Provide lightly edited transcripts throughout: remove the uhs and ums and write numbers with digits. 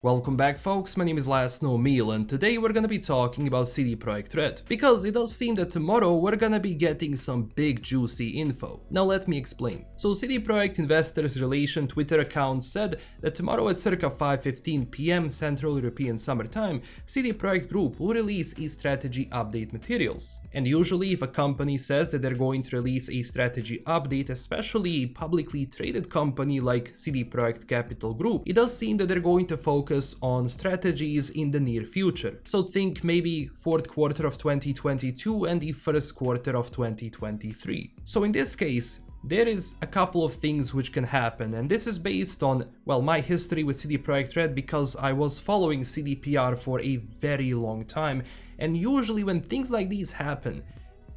Welcome back folks, my name is LastKnownMeal and today we're gonna be talking about CD Projekt Red, because it does seem that tomorrow we're gonna be getting some big juicy info. Now let me explain. So CD Projekt Investors Relation Twitter account said that tomorrow at circa 5:15 PM Central European Summer Time, CD Projekt Group will release e-strategy update materials. And usually if a company says that they're going to release a strategy update, especially a publicly traded company like CD Projekt Capital Group, it does seem that they're going to focus on strategies in the near future. So think maybe fourth quarter of 2022 and the first quarter of 2023. So in this case, there is a couple of things which can happen, and this is based on, well, my history with CD Projekt Red, because I was following CDPR for a very long time, and usually when things like these happen,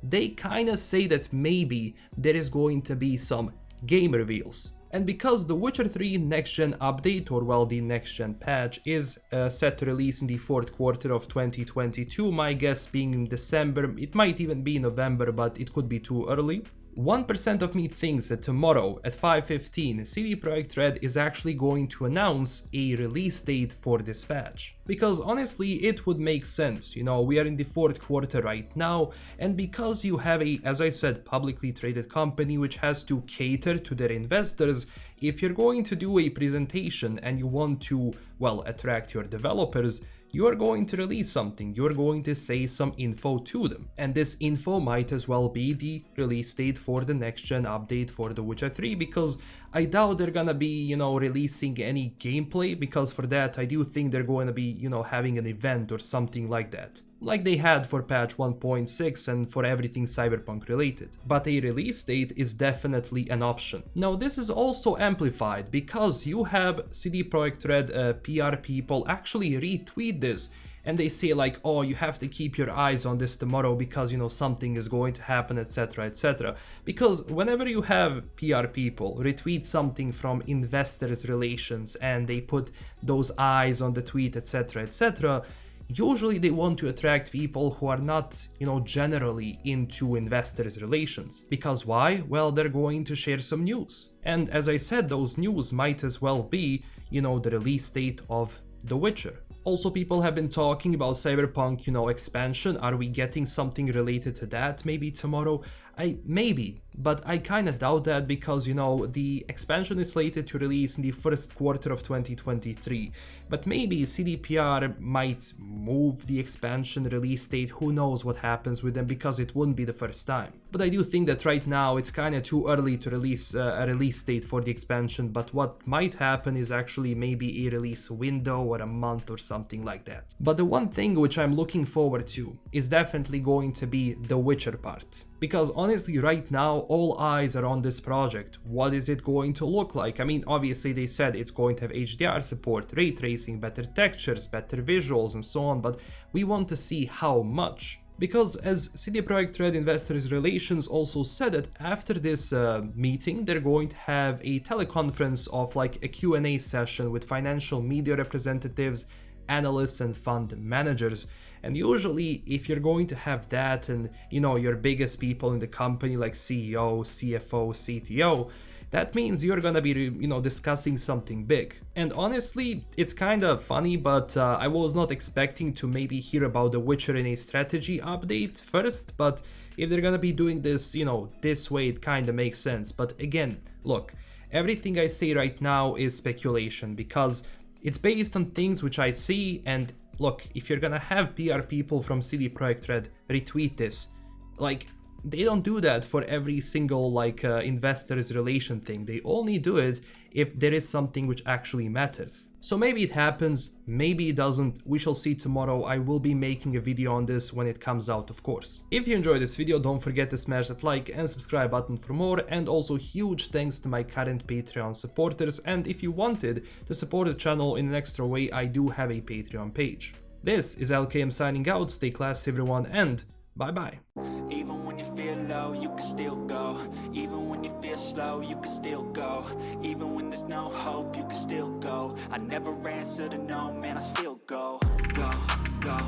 they kinda say that maybe there is going to be some game reveals. And because the Witcher 3 next-gen update, or well, the next-gen patch, is set to release in the fourth quarter of 2022, my guess being in December, it might even be November, but it could be too early. 1% of me thinks that tomorrow at 5:15 CD Projekt Red is actually going to announce a release date for this patch. Because honestly it would make sense, you know, we are in the fourth quarter right now, and because you have a, as I said, publicly traded company which has to cater to their investors, if you're going to do a presentation and you want to, well, attract your developers, you are going to release something, you're going to say some info to them. And this info might as well be the release date for the next gen update for The Witcher 3, because I doubt they're gonna be, you know, releasing any gameplay, because for that I do think they're going to be, you know, having an event or something like that, like they had for patch 1.6 and for everything Cyberpunk related. But a release date is definitely an option. Now this is also amplified because you have CD Projekt Red PR people actually retweet this, and they say like, oh, you have to keep your eyes on this tomorrow because, you know, something is going to happen, etc, etc. Because whenever you have PR people retweet something from investors relations and they put those eyes on the tweet, etc, etc, usually they want to attract people who are not, you know, generally into investors relations. Because why? Well, they're going to share some news. And as I said, those news might as well be, you know, the release date of The Witcher. Also, people have been talking about Cyberpunk, you know, expansion. Are we getting something related to that maybe tomorrow? Maybe, but I kinda doubt that, because, you know, the expansion is slated to release in the first quarter of 2023. But maybe CDPR might move the expansion release date, who knows what happens with them, because it wouldn't be the first time. But I do think that right now it's kinda too early to release a release date for the expansion, but what might happen is actually maybe a release window or a month or something like that. But the one thing which I'm looking forward to is definitely going to be the Witcher part. Because honestly right now all eyes are on this project. What is it going to look like? I mean, obviously they said it's going to have HDR support, ray tracing, better textures, better visuals and so on, but we want to see how much. Because as CD Projekt Red Investors Relations also said, that after this meeting they're going to have a teleconference of like a Q&A session with financial media representatives, analysts and fund managers. And usually if you're going to have that and, you know, your biggest people in the company like CEO, CFO, CTO, that means you're gonna be, you know, discussing something big. And honestly, it's kind of funny, but I was not expecting to maybe hear about The Witcher in a strategy update first, but if they're gonna be doing this, you know, this way, it kind of makes sense. But again, look, everything I say right now is speculation, because it's based on things which I see. And look, if you're gonna have PR people from CD Projekt Red retweet this, like, they don't do that for every single like investors relation thing. They only do it if there is something which actually matters. So maybe it happens, maybe it doesn't, we shall see tomorrow. I will be making a video on this when it comes out, of course. If you enjoyed this video, don't forget to smash that like and subscribe button for more, and also huge thanks to my current Patreon supporters. And if you wanted to support the channel in an extra way, I do have a Patreon page. This is LKM signing out, stay classy everyone, and bye bye. Even when you feel low, you can still go. Even when you feel slow, you can still go. Even when there's no hope, you can still go. I never answer to no, man, I still go. Go, go.